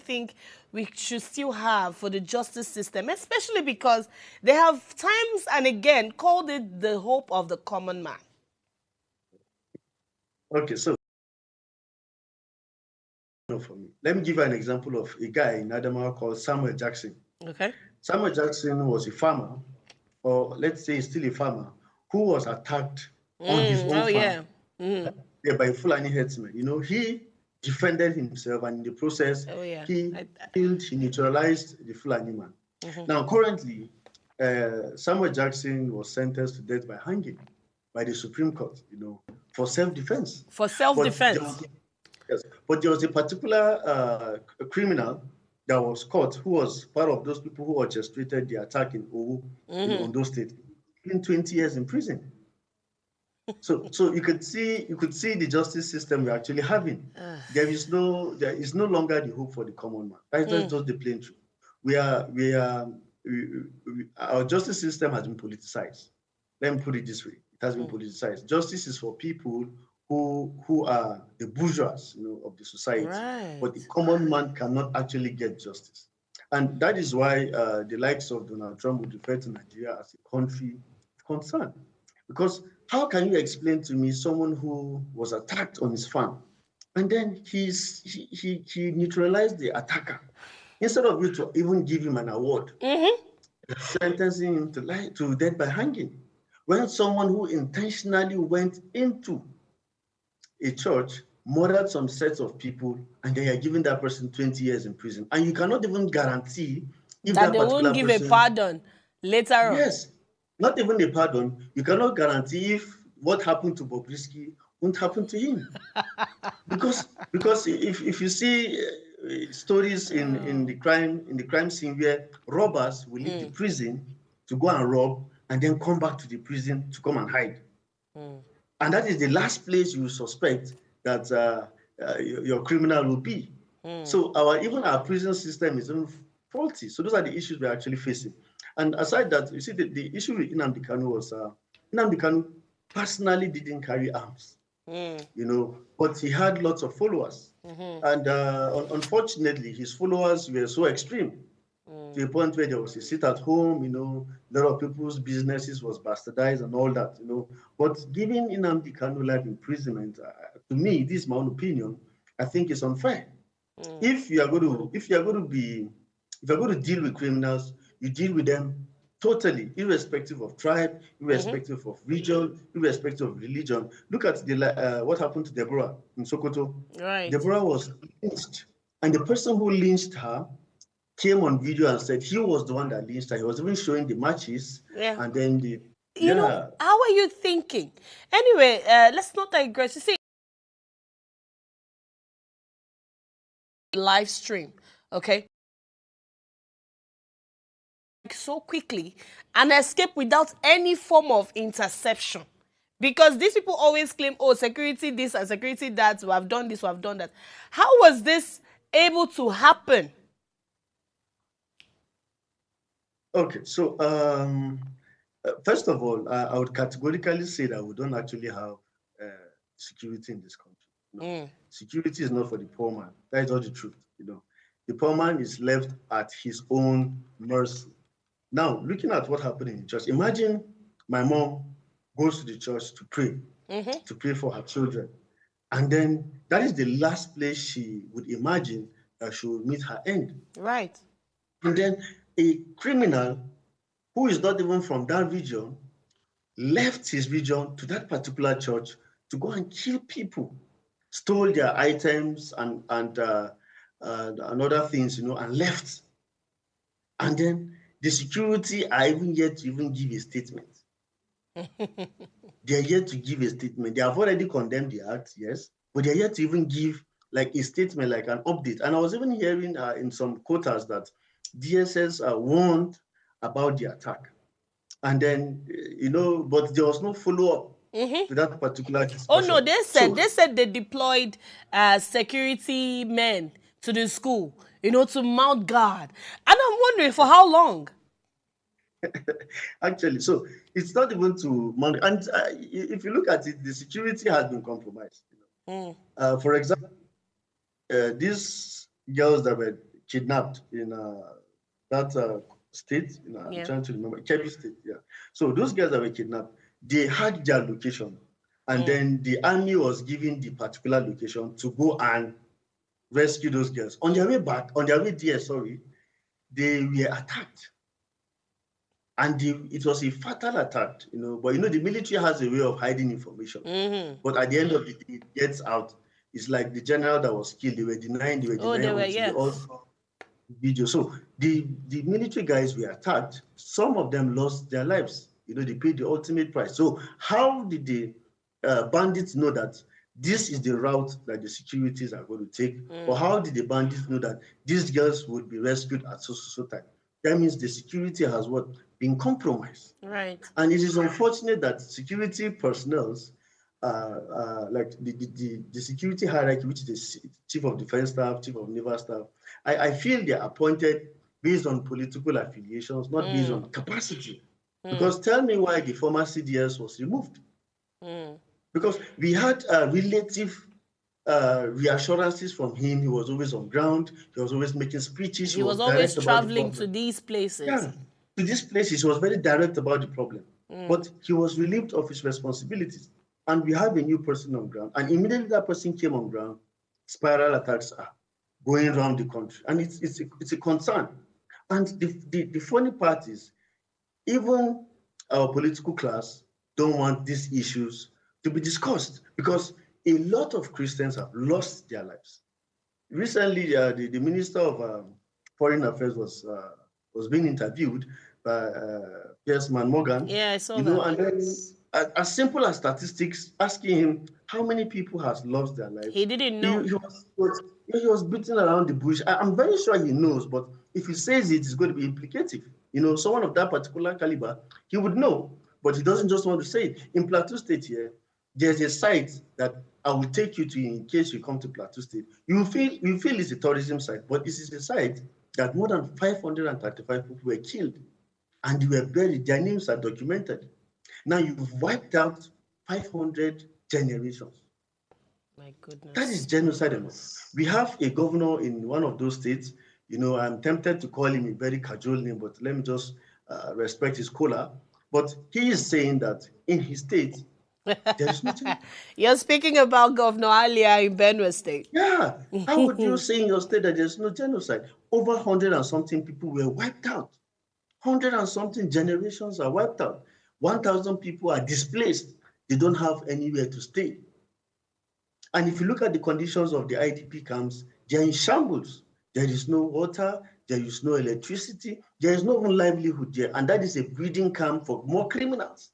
think we should still have for the justice system, especially because they have times and again called it the hope of the common man? Okay, so for me, let me give you an example of a guy in Adamawa called Samuel Jackson. Okay. Samuel Jackson was a farmer, or let's say still a farmer, who was attacked on his own Oh, farm, yeah. Mm. by Fulani herdsmen. He defended himself, and in the process, Oh, yeah. he killed, he neutralized the Fulani man. Now, currently, Samuel Jackson was sentenced to death by hanging by the Supreme Court, for self-defense. For But there self-defense. was, yes, but there was a particular criminal that was caught who was part of those people who orchestrated the attack in Owu, in Ondo State, in 20 years in prison. So you could see the justice system we're actually having. There is no longer the hope for the common man. That's just the plain truth. Our justice system has been politicized. Let me put it this way: it has been politicized. Justice is for people who are the bourgeois, of the society. Right. But the common man cannot actually get justice, and that is why the likes of Donald Trump would refer to Nigeria as a country of concern. Because how can you explain to me someone who was attacked on his farm, and then he neutralized the attacker instead of you to even give him an award, sentencing him to death by hanging, when someone who intentionally went into a church, murdered some sets of people, and they are giving that person 20 years in prison, and you cannot even guarantee if That that they won't particular give a person, pardon later on. yes, not even a pardon. You cannot guarantee if what happened to Bobrisky won't happen to him. because if you see stories in the crime scene where robbers will leave the prison to go and rob and then come back to the prison to come and hide. And that is the last place you suspect that your criminal will be. So even our prison system is even faulty. So those are the issues we're actually facing. And aside that, you see, the issue with Nnamdi Kanu was Nnamdi Kanu personally didn't carry arms, but he had lots of followers. And unfortunately, his followers were so extreme to a point where there was a sit at home, a lot of people's businesses was bastardized and all that, But giving Nnamdi Kanu life imprisonment, to me, this is my own opinion, I think it's unfair. If you are going to deal with criminals, you deal with them totally, irrespective of tribe, irrespective of region, irrespective of religion. Look at what happened to Deborah in Sokoto. Right. Deborah was lynched, and the person who lynched her came on video and said he was the one that lynched her. He was even showing the matches, and then how are you thinking? Anyway, let's not digress. You see, live stream, okay? So quickly and escape without any form of interception, because these people always claim, oh, security this and security that, we have done this, we have done that. How was this able to happen? Okay, so first of all, I would categorically say that we don't actually have security in this country. Security is not for the poor man. That is not the truth. The poor man is left at his own mercy. Now, looking at what happened in the church, imagine my mom goes to the church to pray for her children. And then that is the last place she would imagine that she would meet her end. Right. And then a criminal who is not even from that region left his region to that particular church to go and kill people, stole their items and other things, and left. And then the security are even yet to even give a statement. They are yet to give a statement. They have already condemned the act, yes, but they are yet to even give like a statement, like an update. And I was even hearing in some quotas that DSS warned about the attack. And then, but there was no follow-up to that particular discussion. Oh, no, they said they deployed security men to the school, to mount guard. And I'm wondering, for how long? Actually, so it's not even to mount. And if you look at it, the security has been compromised. For example, these girls that were kidnapped in that state. I'm Yeah. trying to remember, Kebbi State. Yeah. So those guys that were kidnapped, they had their location, and then the army was given the particular location to go and rescue those girls. On their way back, on their way there, sorry, they were attacked. And it was a fatal attack, But the military has a way of hiding information. But at the end of the day, it gets out. It's like the general that was killed. They were denying until they all saw the video. So the military guys were attacked. Some of them lost their lives. They paid the ultimate price. So how did the bandits know that this is the route that the securities are going to take? Or how did the bandits know that these girls would be rescued at so time? That means the security has been compromised. Right. And it is unfortunate that security personnel, like the security hierarchy, which is the chief of defense staff, chief of naval staff, I feel they're appointed based on political affiliations, not based on capacity. Because tell me why the former CDS was removed. Because we had relative reassurances from him. He was always on ground. He was always making speeches. He was always traveling to these places. Yeah, to these places. He was very direct about the problem. But he was relieved of his responsibilities. And we have a new person on ground. And immediately that person came on ground, spiral attacks are going around the country. And it's a concern. And the funny part is, even our political class don't want these issues to be discussed, because a lot of Christians have lost their lives. Recently, the Minister of Foreign Affairs was being interviewed by Pierceman Morgan. Yeah, I saw that. And then, as simple as statistics, asking him how many people has lost their lives. He didn't know. He was beating around the bush. I'm very sure he knows, but if he says it, it's going to be implicative. Someone of that particular caliber, he would know, but he doesn't just want to say it. In Plateau State here, there's a site that I will take you to in case you come to Plateau State. You feel it's a tourism site, but this is a site that more than 535 people were killed, and they were buried. Their names are documented. Now you've wiped out 500 generations. My goodness. That is genocide. We have a governor in one of those states. I'm tempted to call him a very casual name, but let me just respect his color. But he is saying that in his state, there is no genocide. You're speaking about Governor Alia in Benue State. Yeah. How would you say in your state that there's no genocide? Over 100 and something people were wiped out. 100 and something generations are wiped out. 1,000 people are displaced. They don't have anywhere to stay. And if you look at the conditions of the IDP camps, they're in shambles. There is no water, there is no electricity, there is no even livelihood there. And that is a breeding camp for more criminals.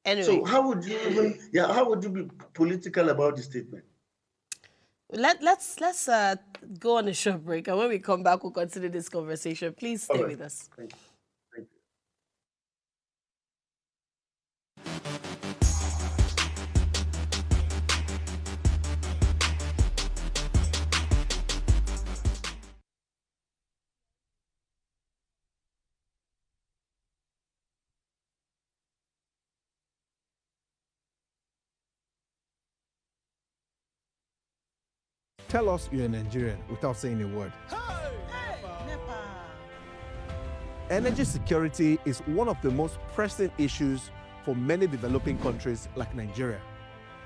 Anyway. So how would you be political about the statement? Let's go on a short break, and when we come back, we'll continue this conversation. Please stay with us. Thank you. Tell us you're a Nigerian without saying a word. Energy security is one of the most pressing issues for many developing countries like Nigeria.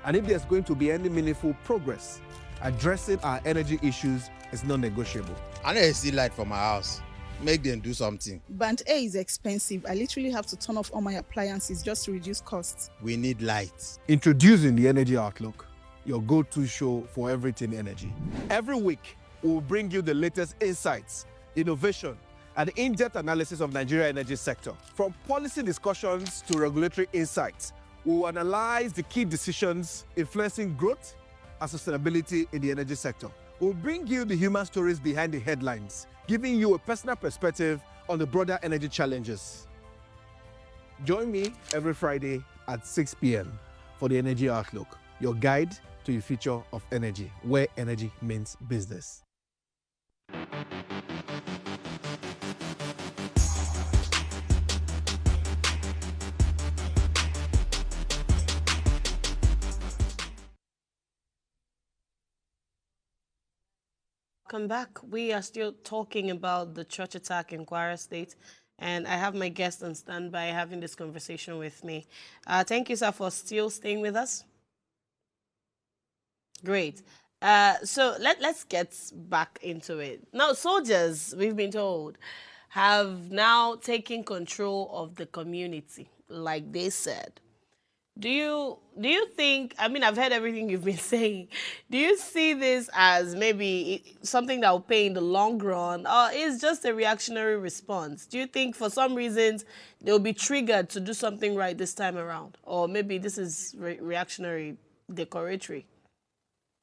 And if there's going to be any meaningful progress, addressing our energy issues is non-negotiable. I need to see light from my house. Make them do something. Band A is expensive. I literally have to turn off all my appliances just to reduce costs. We need light. Introducing the Energy Outlook, your go-to show for everything energy. Every week, we'll bring you the latest insights, innovation, and in-depth analysis of Nigeria's energy sector. From policy discussions to regulatory insights, we'll analyze the key decisions influencing growth and sustainability in the energy sector. We'll bring you the human stories behind the headlines, giving you a personal perspective on the broader energy challenges. Join me every Friday at 6 p.m. for the Energy Outlook, your guide to the future of energy, where energy means business. welcome back. We are still talking about the church attack in Kwara State, and I have my guest on standby having this conversation with me. Thank you, sir, for still staying with us. Great. So let's get back into it. Now, soldiers, we've been told, have now taken control of the community, like they said. Do you think, I mean, I've heard everything you've been saying. Do you see this as maybe something that will pay in the long run, or is just a reactionary response? Do you think for some reasons they'll be triggered to do something right this time around, or maybe this is reactionary, decoratory?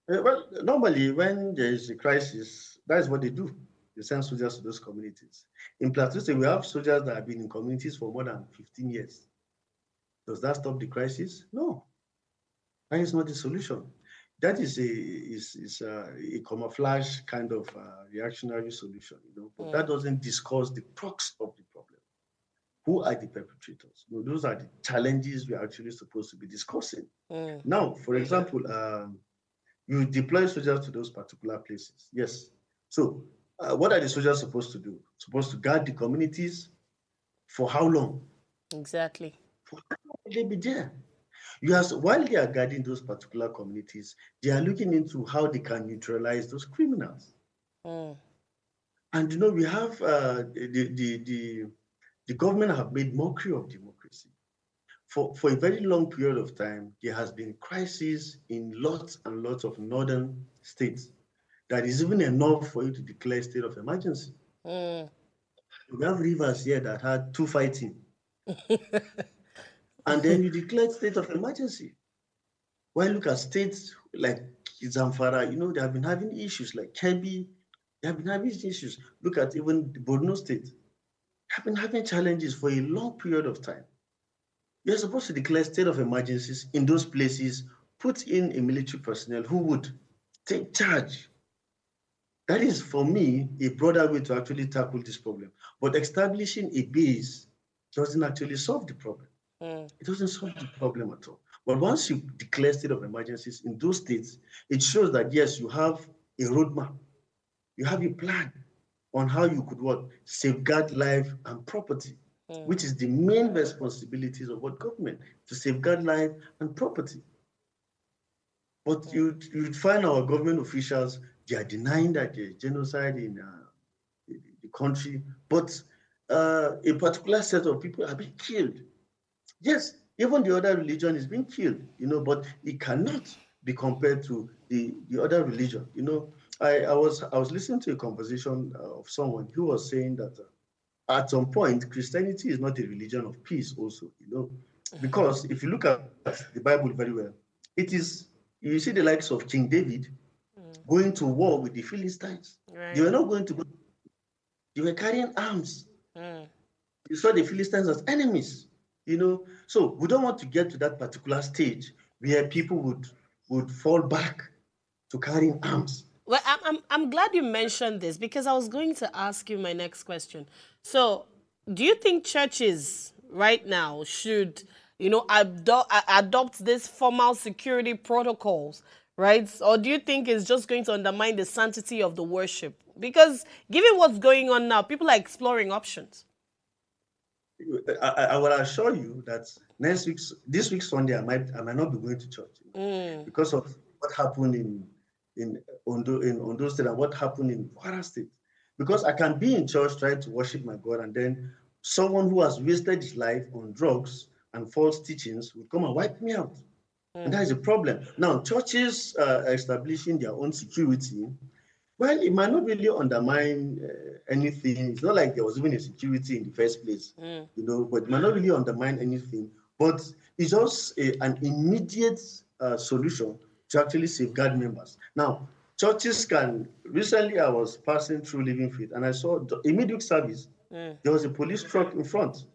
Well, normally when there is a crisis, that is what they do. They send soldiers to those communities. In Plateau State, we have soldiers that have been in communities for more than 15 years. Does that stop the crisis? No, that is not the solution. That is a camouflage kind of reactionary solution, but that doesn't discuss the crux of the problem. Who are the perpetrators? Those are the challenges we're actually supposed to be discussing. Now, for example, you deploy soldiers to those particular places. Yes. So what are the soldiers supposed to do? Supposed to guard the communities for how long? Exactly. For how long will they be there? While they are guarding those particular communities, they are looking into how they can neutralize those criminals. And we have the government have made mockery of democracy. For a very long period of time, there has been crisis in lots and lots of northern states. That is even enough for you to declare state of emergency. We have rivers here that had two fighting. And then you declare state of emergency. Well, look at states like Zamfara, they have been having issues like Kebbi, they have been having issues. Look at even the Borno state. They have been having challenges for a long period of time. You're supposed to declare state of emergencies in those places, put in a military personnel who would take charge. That is, for me, a broader way to actually tackle this problem. But establishing a base doesn't actually solve the problem. It doesn't solve the problem at all. But once you declare state of emergencies in those states, it shows that, yes, you have a roadmap. You have a plan on how you could safeguard life and property, which is the main responsibilities of what government, to safeguard life and property. But you'd find our government officials, they are denying that there is genocide in the country, but a particular set of people are being killed. Yes, even the other religion is being killed, but it cannot be compared to the other religion. I was listening to a conversation of someone who was saying that at some point Christianity is not a religion of peace also, because if you look at the Bible very well, it is, you see the likes of King David going to war with the Philistines. Right. They were not going to go, they were carrying arms. You saw the Philistines as enemies, So we don't want to get to that particular stage where people would fall back to carrying arms. Well, I'm glad you mentioned this, because I was going to ask you my next question. So, do you think churches right now should, adopt these formal security protocols, right? Or do you think it's just going to undermine the sanctity of the worship? Because given what's going on now, people are exploring options. I will assure you that this week Sunday, I might not be going to church because of what happened in Ondo State and what happened in Kwara State. Because I can be in church trying to worship my God, and then someone who has wasted his life on drugs and false teachings will come and wipe me out. And that is a problem. Now, churches establishing their own security, well, it might not really undermine anything. It's not like there was even a security in the first place, but it might not really undermine anything. But it's just an immediate solution to actually safeguard members. Now, churches can, recently I was passing through Living Faith and I saw a midweek service. There was a police truck in front.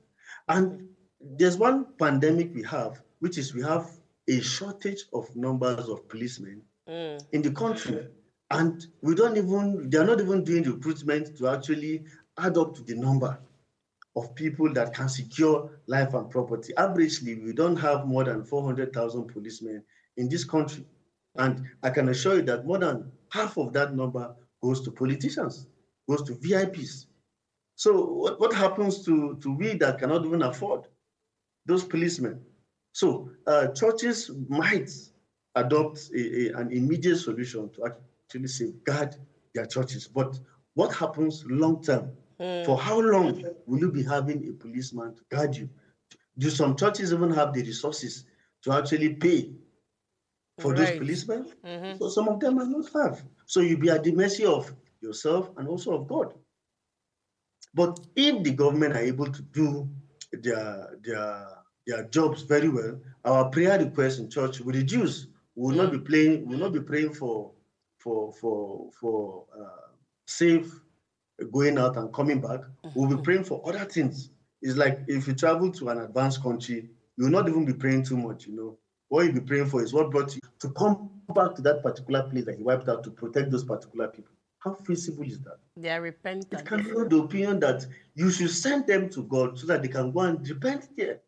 And there's one pandemic we have, which is we have a shortage of numbers of policemen in the country. And they're not even doing recruitment to actually add up to the number of people that can secure life and property. Averagely, we don't have more than 400,000 policemen in this country. And I can assure you that more than half of that number goes to politicians, goes to VIPs. So what happens to we that cannot even afford those policemen? So churches might adopt an immediate solution to actually safeguard their churches. But what happens long term? For how long will you be having a policeman to guard you? Do some churches even have the resources to actually pay for those Right. policemen? So some of them might not have. So you'll be at the mercy of yourself and also of God. But if the government are able to do their jobs very well, our prayer requests in church will reduce. We will not be playing. We will not be praying for safe going out and coming back. We'll be praying for other things. It's like if you travel to an advanced country, you will not even be praying too much. What you'll be praying for is what brought you to come back to that particular place that you wiped out to protect those particular people. How feasible is that? They are repentant. It can be the opinion that you should send them to God so that they can go and repent there.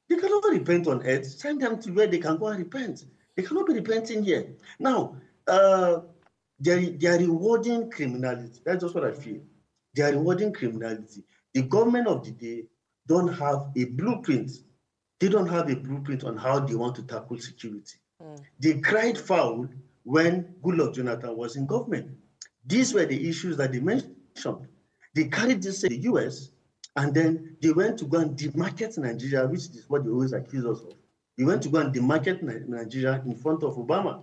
They cannot repent on earth. Send them to where they can go and repent. They cannot be repenting here. Now, they are rewarding criminality. That's just what I feel. They are rewarding criminality. The government of the day don't have a blueprint. They don't have a blueprint on how they want to tackle security. They cried foul when Goodluck Jonathan was in government. These were the issues that they mentioned. They carried this in the US, and then they went to go and demarket Nigeria, which is what they always accuse us of. They went to go and demarket Nigeria in front of Obama,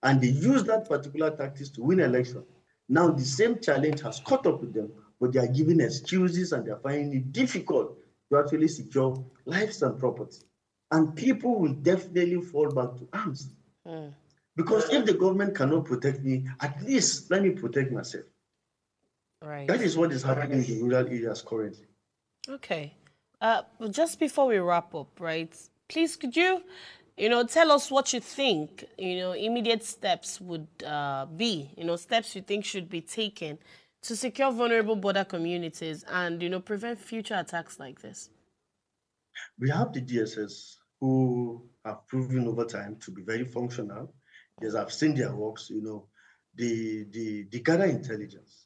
and they used that particular tactics to win election. Now the same challenge has caught up with them, but they are giving excuses and they are finding it difficult to actually secure lives and property. And people will definitely fall back to arms. Because if the government cannot protect me, at least let me protect myself. Right. That is what is happening in the rural areas currently. Okay. Just before we wrap up, right? Please, could you, tell us what you think, immediate steps would be, steps you think should be taken to secure vulnerable border communities and, prevent future attacks like this? We have the DSS who have proven over time to be very functional. Yes, I've seen their works, they gather intelligence.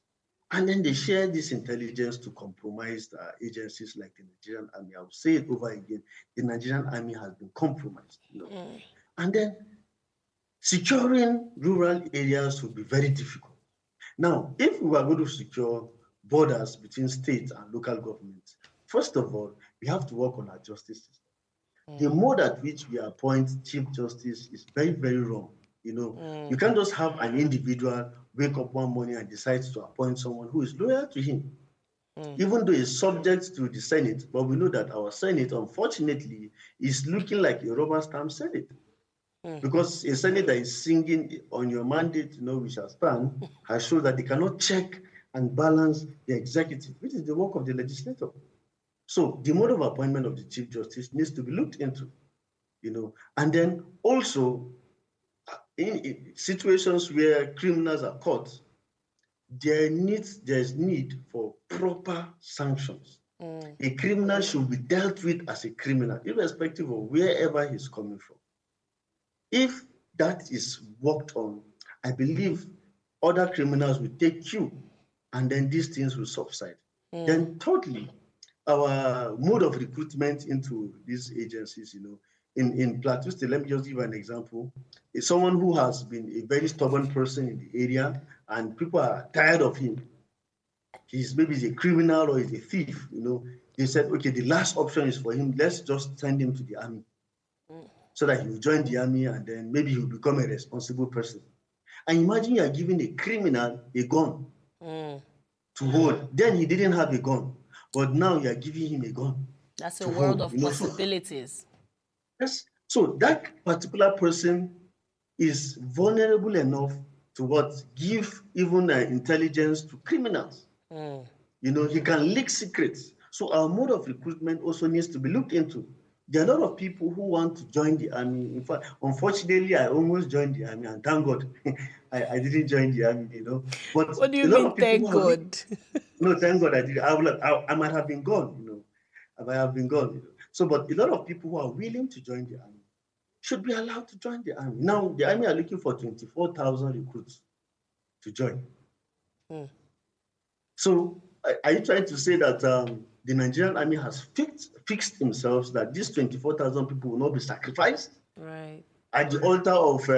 And then they share this intelligence to compromise agencies like the Nigerian Army. I'll say it over again. The Nigerian Army has been compromised. And then securing rural areas will be very difficult. Now, if we are going to secure borders between states and local governments, first of all, we have to work on our justice system. The mode at which we appoint Chief Justice is very, very wrong. You can't just have an individual wake up one morning and decide to appoint someone who is loyal to him, even though he's subject to the Senate. But we know that our Senate, unfortunately, is looking like a rubber stamp Senate. Because a Senate that is singing on your mandate, we shall stand, has shown that they cannot check and balance the executive, which is the work of the legislator. So the mode of appointment of the Chief Justice needs to be looked into, and then also in situations where criminals are caught, there's need for proper sanctions. A criminal should be dealt with as a criminal, irrespective of wherever he's coming from. If that is worked on, I believe other criminals will take cue, and then these things will subside. Then thirdly, our mode of recruitment into these agencies, in Plateau State, let me just give an example. It's someone who has been a very stubborn person in the area, and people are tired of him. Maybe he's a criminal or he's a thief, They said, okay, the last option is for him, let's just send him to the army so that he will join the army and then maybe he'll become a responsible person. And imagine you are giving a criminal a gun to hold. Then he didn't have a gun, but now you are giving him a gun. That's a world of possibilities. Yes. So that particular person is vulnerable enough to give even intelligence to criminals. He can leak secrets. So our mode of recruitment also needs to be looked into. There are a lot of people who want to join the army. In fact, unfortunately, I almost joined the army, and thank God I didn't join the army, But what do you mean, thank God? No, thank God I did. I might have been gone, I might have been gone. So, but a lot of people who are willing to join the army should be allowed to join the army. Now, the army are looking for 24,000 recruits to join. So are you trying to say that the Nigerian army has fixed themselves that these 24,000 people will not be sacrificed? Right. At the altar of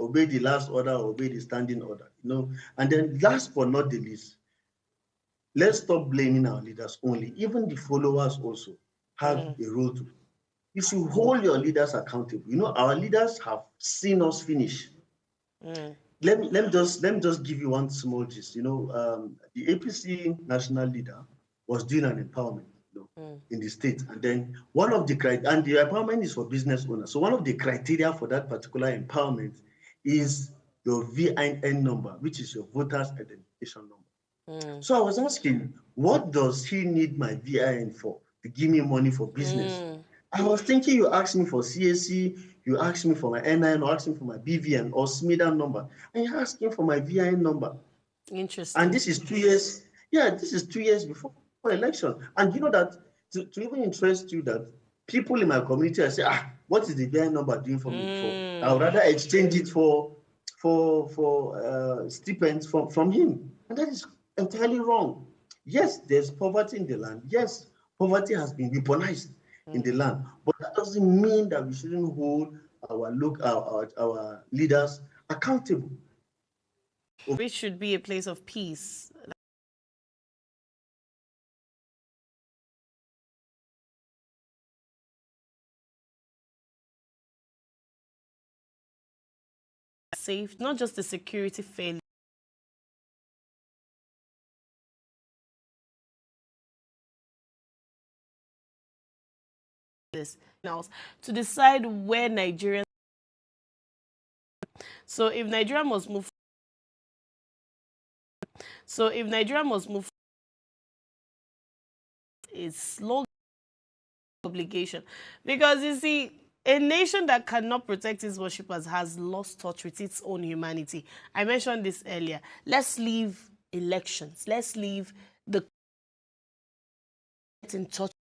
obey the last order, obey the standing order, And then last but not the least, let's stop blaming our leaders only. Even the followers also have a role to play. If you hold your leaders accountable, our leaders have seen us finish. Let me just give you one small gist. The APC national leader was doing an empowerment, in the state, and then one of the and the empowerment is for business owners. So one of the criteria for that particular empowerment is your VIN number, which is your voters identification number. So I was asking, what does he need my VIN for? To give me money for business? I was thinking you asked me for CAC, you asked me for my NIN, or asked me for my BVN or SMIDA number, and you're asking for my VIN number. Interesting. And this is 2 years. Yeah, this is 2 years before election. And you know that to even interest you, that people in my community, I say, what is the VIN number doing for me? I would rather exchange it for stipends from him, and that is entirely wrong. Yes, there's poverty in the land. Yes, poverty has been weaponized in the land, but that doesn't mean that we shouldn't hold our leaders accountable. Which should be a place of peace. Safe, not just the security failure. This else to decide where Nigerians. So if Nigeria must move. It's slow obligation, because you see, a nation that cannot protect its worshippers has lost touch with its own humanity. I mentioned this earlier. Let's leave elections. Let's leave the in touch.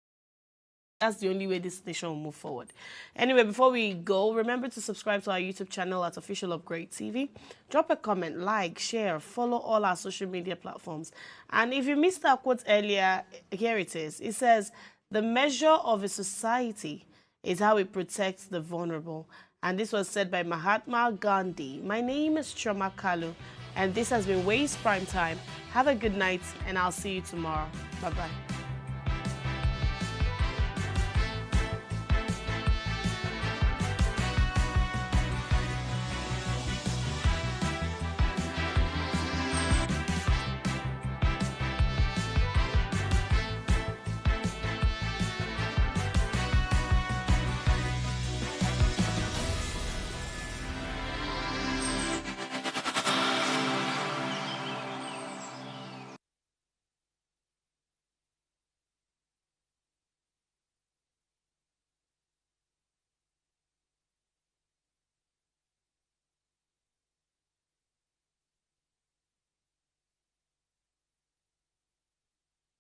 That's the only way this nation will move forward. Anyway, before we go, remember to subscribe to our YouTube channel at Official Upgrade TV. Drop a comment, like, share, follow all our social media platforms. And if you missed our quote earlier, here it is. It says, the measure of a society is how it protects the vulnerable. And this was said by Mahatma Gandhi. My name is Choma Kalu, and this has been Ways Prime Time. Have a good night, and I'll see you tomorrow. Bye-bye.